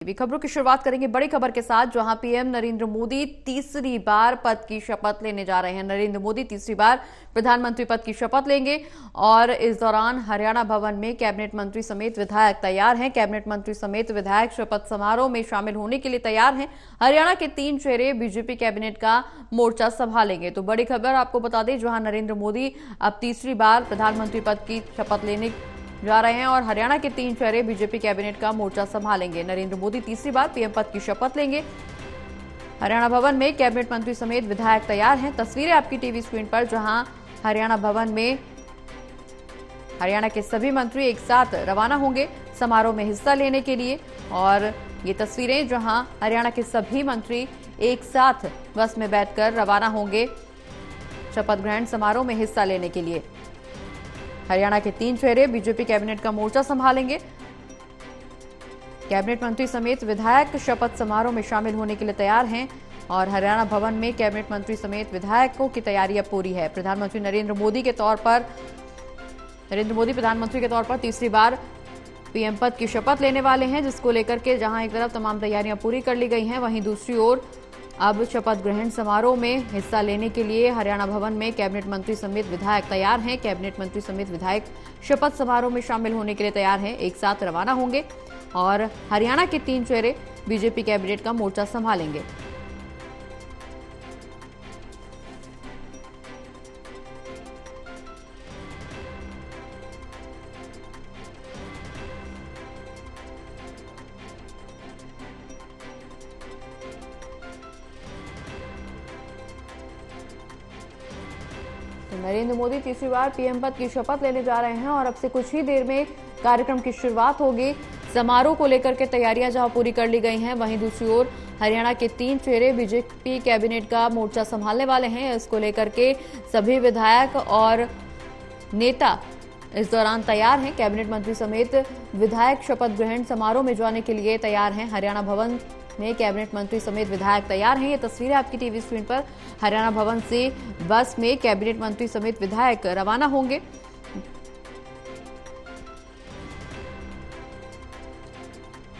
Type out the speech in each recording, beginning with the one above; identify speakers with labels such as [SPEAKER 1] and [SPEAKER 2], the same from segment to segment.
[SPEAKER 1] खबरों की शुरुआत करेंगे बड़ी खबर के साथ, जहां पीएम नरेंद्र मोदी तीसरी बार पद की शपथ लेने जा रहे हैं। नरेंद्र मोदी तीसरी बार प्रधानमंत्री पद की शपथ लेंगे और इस दौरान हरियाणा भवन में कैबिनेट मंत्री समेत विधायक तैयार हैं। कैबिनेट मंत्री समेत विधायक शपथ समारोह में शामिल होने के लिए तैयार हैं। हरियाणा के 3 चेहरे बीजेपी कैबिनेट का मोर्चा संभालेंगे। तो बड़ी खबर आपको बता दें, जहां नरेंद्र मोदी अब तीसरी बार प्रधानमंत्री पद की शपथ लेने जा रहे हैं और हरियाणा के 3 चेहरे बीजेपी कैबिनेट का मोर्चा संभालेंगे। नरेंद्र मोदी तीसरी बार पीएम पद की शपथ लेंगे। हरियाणा भवन में कैबिनेट मंत्री समेत विधायक तैयार हैं। तस्वीरें आपकी टीवी स्क्रीन पर, जहां हरियाणा भवन में हरियाणा के सभी मंत्री एक साथ रवाना होंगे समारोह में हिस्सा लेने के लिए। और ये तस्वीरें जहां हरियाणा के सभी मंत्री एक साथ बस में बैठकर रवाना होंगे शपथ ग्रहण समारोह में हिस्सा लेने के लिए। हरियाणा के 3 चेहरे बीजेपी कैबिनेट का मोर्चा संभालेंगे। कैबिनेट मंत्री समेत विधायक शपथ समारोह में शामिल होने के लिए तैयार हैं और हरियाणा भवन में कैबिनेट मंत्री समेत विधायकों की तैयारी अब पूरी है। प्रधानमंत्री नरेंद्र मोदी प्रधानमंत्री के तौर पर तीसरी बार पीएम पद की शपथ लेने वाले हैं, जिसको लेकर के जहां एक तरफ तमाम तैयारियां पूरी कर ली गई हैं, वहीं दूसरी ओर अब शपथ ग्रहण समारोह में हिस्सा लेने के लिए हरियाणा भवन में कैबिनेट मंत्री समेत विधायक तैयार हैं। कैबिनेट मंत्री समेत विधायक शपथ समारोह में शामिल होने के लिए तैयार हैं, एक साथ रवाना होंगे और हरियाणा के 3 चेहरे बीजेपी कैबिनेट का मोर्चा संभालेंगे। तो नरेंद्र मोदी तीसरी बार पीएम पद की शपथ लेने जा रहे हैं और अब से कुछ ही देर में कार्यक्रम की शुरुआत होगी। समारोह को लेकर के तैयारियां जहां पूरी कर ली गई हैं, वहीं दूसरी ओर हरियाणा के 3 चेहरे बीजेपी कैबिनेट का मोर्चा संभालने वाले हैं। इसको लेकर के सभी विधायक और नेता इस दौरान तैयार हैं। कैबिनेट मंत्री समेत विधायक शपथ ग्रहण समारोह में जाने के लिए तैयार हैं। हरियाणा भवन में कैबिनेट मंत्री समेत विधायक तैयार हैं। ये तस्वीरें आपकी टीवी स्क्रीन पर, हरियाणा भवन से बस में कैबिनेट मंत्री समेत विधायक रवाना होंगे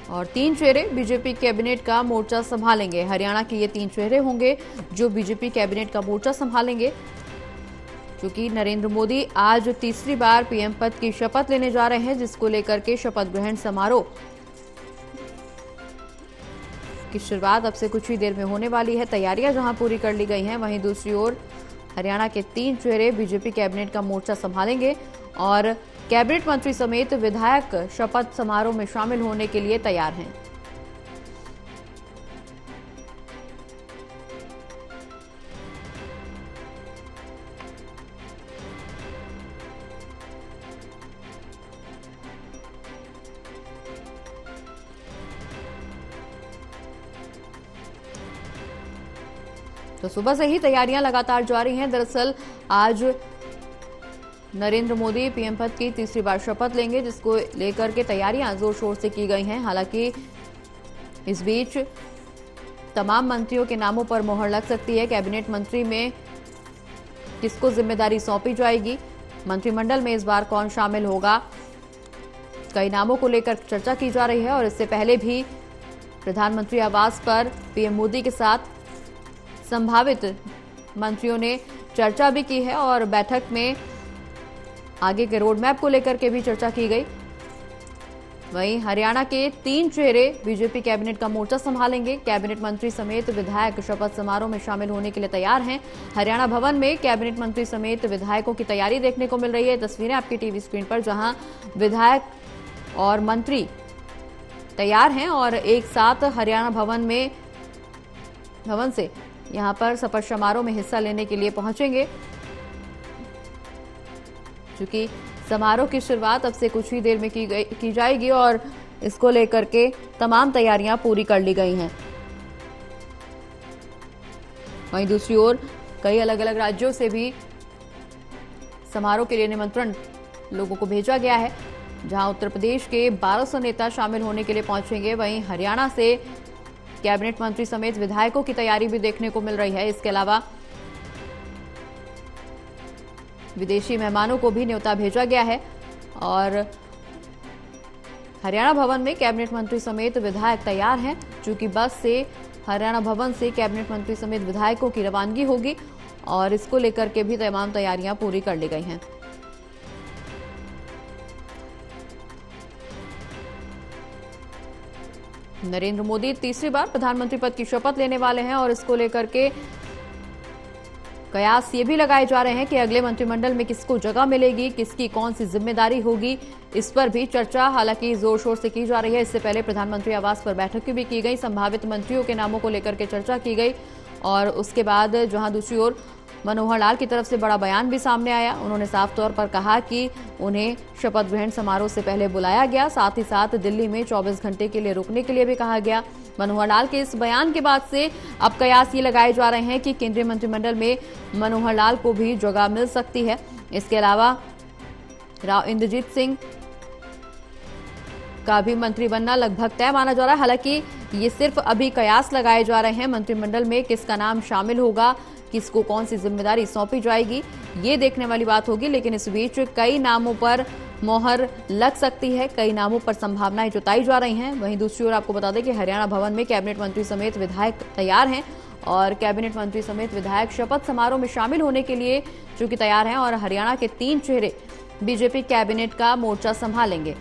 [SPEAKER 1] और 3 चेहरे बीजेपी कैबिनेट का मोर्चा संभालेंगे। हरियाणा के ये 3 चेहरे होंगे जो बीजेपी कैबिनेट का मोर्चा संभालेंगे, क्योंकि नरेंद्र मोदी आज तीसरी बार पीएम पद की शपथ लेने जा रहे हैं, जिसको लेकर के शपथ ग्रहण समारोह की शुरुआत अब से कुछ ही देर में होने वाली है। तैयारियां जहां पूरी कर ली गई हैं, वहीं दूसरी ओर हरियाणा के 3 चेहरे बीजेपी कैबिनेट का मोर्चा संभालेंगे और कैबिनेट मंत्री समेत विधायक शपथ समारोह में शामिल होने के लिए तैयार हैं। तो सुबह से ही तैयारियां लगातार जारी हैं। दरअसल आज नरेंद्र मोदी पीएम पद की तीसरी बार शपथ लेंगे, जिसको लेकर के तैयारियां जोर शोर से की गई हैं। हालांकि इस बीच तमाम मंत्रियों के नामों पर मोहर लग सकती है। कैबिनेट मंत्री में किसको जिम्मेदारी सौंपी जाएगी, मंत्रिमंडल में इस बार कौन शामिल होगा, कई नामों को लेकर चर्चा की जा रही है। और इससे पहले भी प्रधानमंत्री आवास पर पीएम मोदी के साथ संभावित मंत्रियों ने चर्चा भी की है और बैठक में आगे के रोड मैप को लेकर के भी चर्चा की गई। वहीं हरियाणा के 3 चेहरे बीजेपी कैबिनेट का मोर्चा संभालेंगे। कैबिनेट मंत्री समेत विधायक शपथ समारोह में शामिल होने के लिए तैयार हैं। हरियाणा भवन में कैबिनेट मंत्री समेत विधायकों की तैयारी देखने को मिल रही है। तस्वीरें आपकी टीवी स्क्रीन पर, जहां विधायक और मंत्री तैयार हैं और एक साथ हरियाणा भवन से यहां पर शपथ समारोह में हिस्सा लेने के लिए पहुंचेंगे, क्योंकि समारोह की शुरुआत अब से कुछ ही देर में की जाएगी और इसको लेकर के तमाम तैयारियां पूरी कर ली गई हैं। वहीं दूसरी ओर कई अलग अलग राज्यों से भी समारोह के लिए निमंत्रण लोगों को भेजा गया है, जहां उत्तर प्रदेश के 1200 नेता शामिल होने के लिए पहुंचेंगे। वहीं हरियाणा से कैबिनेट मंत्री समेत विधायकों की तैयारी भी देखने को मिल रही है। इसके अलावा विदेशी मेहमानों को भी न्योता भेजा गया है और हरियाणा भवन में कैबिनेट मंत्री समेत विधायक तैयार हैं। चूंकि बस से हरियाणा भवन से कैबिनेट मंत्री समेत विधायकों की रवानगी होगी और इसको लेकर के भी तमाम तैयारियां पूरी कर ली गई हैं। नरेंद्र मोदी तीसरी बार प्रधानमंत्री पद की शपथ लेने वाले हैं और इसको लेकर के कयास ये भी लगाए जा रहे हैं कि अगले मंत्रिमंडल में किसको जगह मिलेगी, किसकी कौन सी जिम्मेदारी होगी, इस पर भी चर्चा हालांकि जोर शोर से की जा रही है। इससे पहले प्रधानमंत्री आवास पर बैठक भी की गई, संभावित मंत्रियों के नामों को लेकर के चर्चा की गई और उसके बाद जहां दूसरी ओर मनोहर लाल की तरफ से बड़ा बयान भी सामने आया। उन्होंने साफ तौर पर कहा कि उन्हें शपथ ग्रहण समारोह से पहले बुलाया गया, साथ ही साथ दिल्ली में 24 घंटे के लिए रुकने के लिए भी कहा गया। मनोहर लाल के इस बयान के बाद से अब कयास ये लगाए जा रहे हैं कि केंद्रीय मंत्रिमंडल में मनोहर लाल को भी जगह मिल सकती है। इसके अलावा राव इंद्रजीत सिंह का भी मंत्री बनना लगभग तय माना जा रहा है। हालांकि ये सिर्फ अभी कयास लगाए जा रहे हैं, मंत्रिमंडल में किसका नाम शामिल होगा, किसको कौन सी जिम्मेदारी सौंपी जाएगी, ये देखने वाली बात होगी। लेकिन इस बीच कई नामों पर मोहर लग सकती है, कई नामों पर संभावनाएं जताई जा रही हैं। वहीं दूसरी ओर आपको बता दें कि हरियाणा भवन में कैबिनेट मंत्री समेत विधायक तैयार हैं और कैबिनेट मंत्री समेत विधायक शपथ समारोह में शामिल होने के लिए चूंकि तैयार हैं और हरियाणा के 3 चेहरे बीजेपी कैबिनेट का मोर्चा संभालेंगे।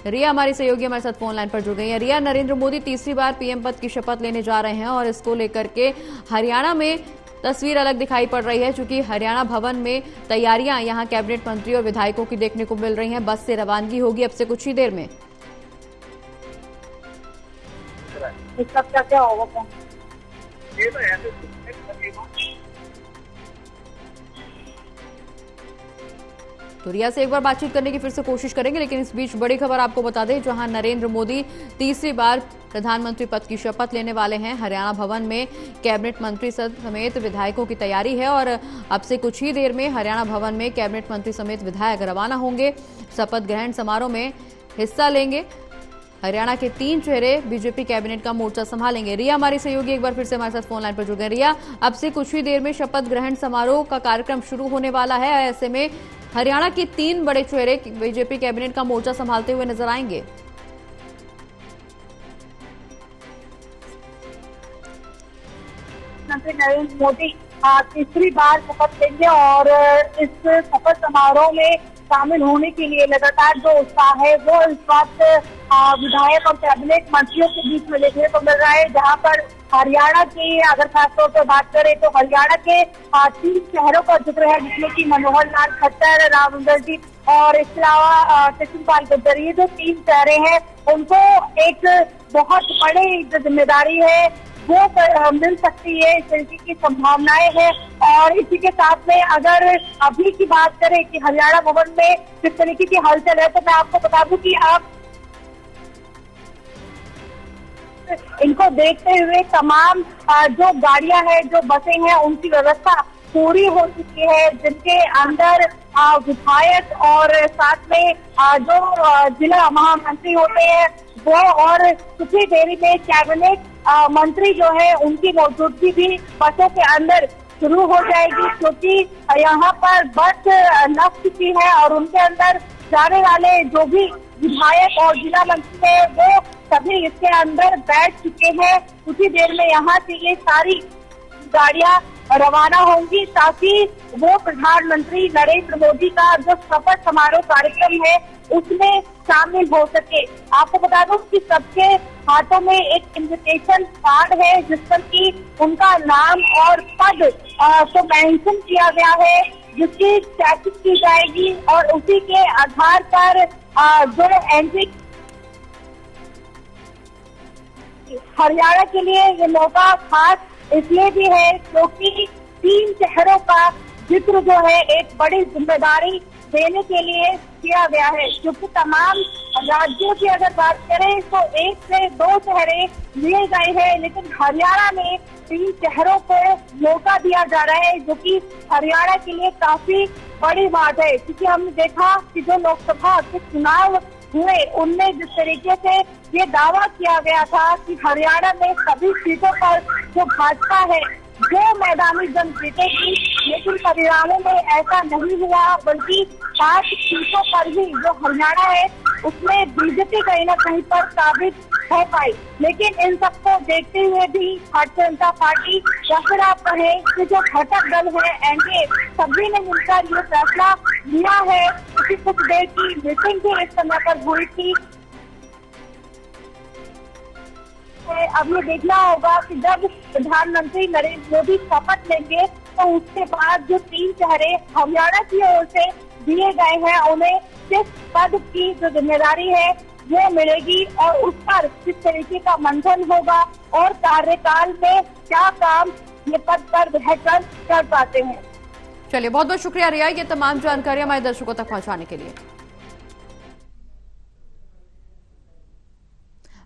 [SPEAKER 1] रिया हमारी सहयोगी हमारे साथ फोन लाइन पर जुड़ गई है। रिया, नरेंद्र मोदी तीसरी बार पीएम पद की शपथ लेने जा रहे हैं और इसको लेकर के हरियाणा में तस्वीर अलग दिखाई पड़ रही है, क्योंकि हरियाणा भवन में तैयारियां यहां कैबिनेट मंत्री और विधायकों की देखने को मिल रही हैं। बस से रवानगी होगी अब से कुछ ही देर में।
[SPEAKER 2] इसका क्या होगा?
[SPEAKER 1] तो रिया से एक बार बातचीत करने की फिर से कोशिश करेंगे, लेकिन इस बीच बड़ी खबर आपको बता दें, जहां नरेंद्र मोदी तीसरी बार प्रधानमंत्री पद की शपथ लेने वाले हैं। हरियाणा भवन में कैबिनेट मंत्री समेत विधायकों की तैयारी है और अब से कुछ ही देर में हरियाणा भवन में कैबिनेट मंत्री समेत विधायक रवाना होंगे, शपथ ग्रहण समारोह में हिस्सा लेंगे। हरियाणा के 3 चेहरे बीजेपी कैबिनेट का मोर्चा संभालेंगे। रिया हमारी सहयोगी एक बार फिर से हमारे साथ फोन लाइन पर जुड़ गए। रिया, अब से कुछ ही देर में शपथ ग्रहण समारोह का कार्यक्रम शुरू होने वाला है। ऐसे में हरियाणा के 3 बड़े चेहरे बीजेपी कैबिनेट का मोर्चा संभालते हुए नजर आएंगे।
[SPEAKER 2] प्रधानमंत्री नरेंद्र मोदी तीसरी बार शपथ लेंगे और इस शपथ समारोह में शामिल होने के लिए लगातार जो उत्साह है वो इस वक्त विधायक और कैबिनेट मंत्रियों के बीच में देखने को मिल रहा है। जहां पर हरियाणा की अगर खासतौर पर बात करें तो हरियाणा के 3 शहरों का जिक्र है, जिसमें कि मनोहर लाल खट्टर, राव इंद्रजीत और इसके अलावा कृष्णपाल गुर्जर, ये जो 3 चेहरे हैं उनको एक बहुत बड़ी जिम्मेदारी है वो मिल सकती है, इस तरीके की संभावनाएं हैं। और इसी के साथ में अगर अभी की बात करें कि हरियाणा भवन में किस तरीके की हलचल है, तो मैं आपको बता दूं कि आप इनको देखते हुए तमाम जो गाड़ियां हैं, जो बसें हैं, उनकी व्यवस्था पूरी हो चुकी है, जिनके अंदर विधायक और साथ में जो जिला महामंत्री होते हैं वो और कुछ ही देरी में कैबिनेट मंत्री जो है उनकी मौजूदगी भी बसों के अंदर शुरू हो जाएगी, क्योंकि यहाँ पर बस लग चुकी है और उनके अंदर जाने वाले जो भी विधायक और जिला मंत्री है वो सभी इसके अंदर बैठ चुके हैं। कुछ ही देर में यहाँ से ये सारी गाड़ियां रवाना होंगी ताकि वो प्रधानमंत्री नरेंद्र मोदी का जो शपथ समारोह कार्यक्रम है उसमें शामिल हो सके। आपको बता दूं कि सबके हाथों में एक इन्विटेशन कार्ड है जिस पर कि उनका नाम और पद को मेंशन किया गया है, जिसकी चेकिंग की जाएगी और उसी के आधार पर जो एंट्री हरियाणा के लिए ये मौका खास इसलिए भी है क्योंकि 3 शहरों का जिक्र जो है एक बड़ी जिम्मेदारी देने के लिए किया गया है, क्योंकि तमाम राज्यों की अगर बात करें तो 1 से 2 शहरे लिए गए हैं, लेकिन हरियाणा में 3 शहरों को मौका दिया जा रहा है, जो कि हरियाणा के लिए काफी बड़ी बात है। क्योंकि हमने देखा कि जो लोकसभा के चुनाव हुए उनमें जिस तरीके से ये दावा किया गया था कि हरियाणा में सभी सीटों पर जो भाजपा है जो मैदानी जंग जीते थी, लेकिन परिणामों में ऐसा नहीं हुआ, बल्कि 5 सीटों पर ही जो हरियाणा है उसमें बीजेपी कहीं न कहीं पर साबित हो पाई। लेकिन इन सबको देखते हुए भी भारतीय जनता पार्टी या फिर आप कहें कि जो घटक दल है एनडीए, सभी ने मिलकर ये फैसला लिया है। कुछ देर की मीटिंग भी इस समय पर हुई थी। अब ये देखना होगा कि जब प्रधानमंत्री नरेंद्र मोदी शपथ लेंगे तो उसके बाद जो 3 चेहरे हरियाणा की ओर से दिए गए हैं, उन्हें किस पद की जो जिम्मेदारी है वो मिलेगी और उस पर किस तरीके का मंथन होगा और कार्यकाल में क्या काम ये पद पर रहकर कर पाते हैं।
[SPEAKER 1] चलिए, बहुत बहुत शुक्रिया रिया, ये तमाम जानकारी हमारे दर्शकों तक पहुंचाने के लिए।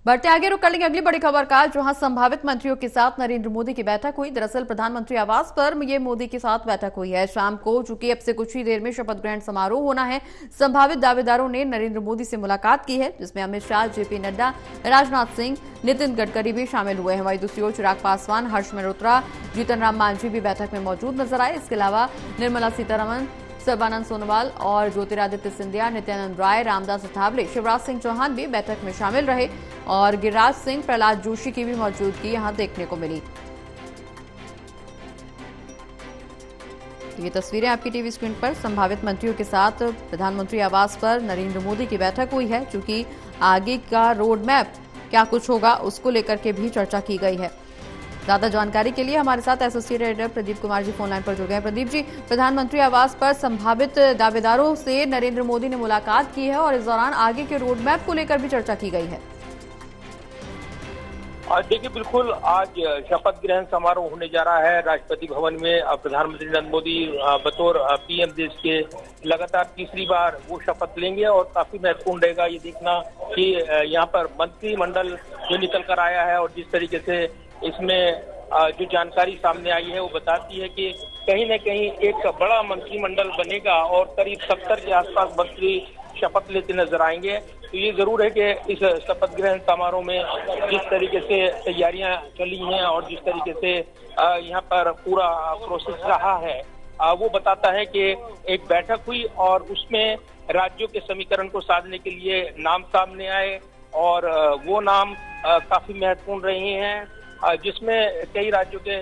[SPEAKER 1] बढ़ते आगे रुक कर लेंगे अगली बड़ी खबर का, जहां संभावित मंत्रियों के साथ नरेंद्र मोदी की बैठक हुई। दरअसल प्रधानमंत्री आवास पर ये मोदी के साथ बैठक हुई है शाम को, चूंकि अब से कुछ ही देर में शपथ ग्रहण समारोह होना है। संभावित दावेदारों ने नरेंद्र मोदी से मुलाकात की है, जिसमें अमित शाह, जेपी नड्डा, राजनाथ सिंह, नितिन गडकरी भी शामिल हुए हैं। वहीं दूसरी ओर चिराग पासवान, हर्ष मल्होत्रा, जीतन राम मांझी भी बैठक में मौजूद नजर आए। इसके अलावा निर्मला सीतारमण, सर्बानंद सोनोवाल और ज्योतिरादित्य सिंधिया, नित्यानंद राय, रामदास अठावले, शिवराज सिंह चौहान भी बैठक में शामिल रहे और गिरिराज सिंह, प्रहलाद जोशी की भी मौजूदगी यहां देखने को मिली। ये तस्वीरें आपकी टीवी स्क्रीन पर संभावित मंत्रियों के साथ प्रधानमंत्री आवास पर नरेंद्र मोदी की बैठक हुई है, क्योंकि आगे का रोड मैप क्या कुछ होगा उसको लेकर के भी चर्चा की गई है। ज्यादा जानकारी के लिए हमारे साथ associate editor Pradeep Kumar ji phone line पर जुड़ गए हैं। प्रदीप जी, प्रधानमंत्री आवास पर संभावित दावेदारों से नरेंद्र मोदी ने मुलाकात की है और इस दौरान आगे के रोड मैप को लेकर भी चर्चा की गई है।
[SPEAKER 3] देखिए, बिल्कुल आज शपथ ग्रहण समारोह होने जा रहा है राष्ट्रपति भवन में। प्रधानमंत्री नरेंद्र मोदी बतौर पीएम देश के लगातार तीसरी बार वो शपथ लेंगे और काफी महत्वपूर्ण रहेगा ये देखना कि यहाँ पर मंत्रिमंडल जो निकल कर आया है और जिस तरीके से इसमें जो जानकारी सामने आई है वो बताती है कि कहीं न कहीं एक बड़ा मंत्रिमंडल बनेगा और करीब 70 के आसपास मंत्री शपथ लेते नजर आएंगे। तो ये जरूर है कि इस शपथ ग्रहण समारोह में जिस तरीके से तैयारियां चली हैं और जिस तरीके से यहाँ पर पूरा प्रोसेस रहा है वो बताता है कि एक बैठक हुई और उसमें राज्यों के समीकरण को साधने के लिए नाम सामने आए और वो नाम काफी महत्वपूर्ण रहे हैं, जिसमें कई राज्यों के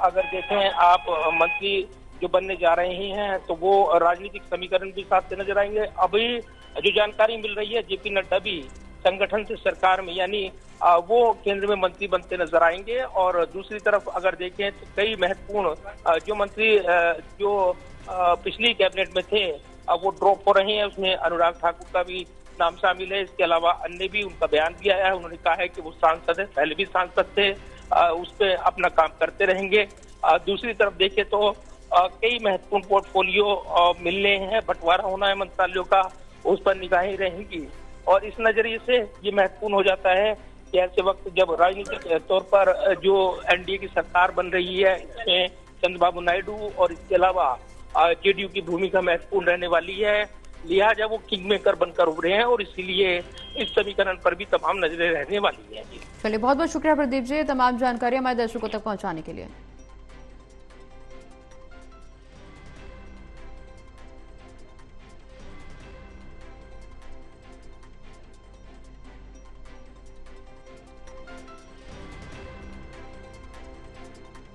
[SPEAKER 3] अगर देखें आप मंत्री जो बनने जा रहे हैं तो वो राजनीतिक समीकरण भी साथ नजर आएंगे। अभी जो जानकारी मिल रही है, जेपी नड्डा भी संगठन से सरकार में यानी वो केंद्र में मंत्री बनते नजर आएंगे। और दूसरी तरफ अगर देखें तो कई महत्वपूर्ण जो मंत्री जो पिछली कैबिनेट में थे वो ड्रॉप हो रहे हैं, उसमें अनुराग ठाकुर का भी नाम शामिल है। इसके अलावा अन्य भी उनका बयान भी आया है, उन्होंने कहा है कि वो सांसद है, पहले भी सांसद थे, उस पर अपना काम करते रहेंगे। दूसरी तरफ देखें तो कई महत्वपूर्ण पोर्टफोलियो मिलने हैं, बंटवारा होना है मंत्रालयों का, उस पर निगाहें रहेंगी। और इस नजरिए से ये महत्वपूर्ण हो जाता है कि ऐसे वक्त जब राजनीतिक तौर पर जो एनडीए की सरकार बन रही है, इसमें चंद्रबाबू नायडू और इसके अलावा जेडीयू की भूमिका महत्वपूर्ण रहने वाली है, लिहाजा वो किंग मेकर बनकर उभरे हैं और इसीलिए इस समीकरण पर भी तमाम नजरें रहने वाली हैं।
[SPEAKER 1] चलिए, बहुत बहुत शुक्रिया प्रदीप जी, तमाम जानकारी हमारे दर्शकों तक पहुंचाने के लिए।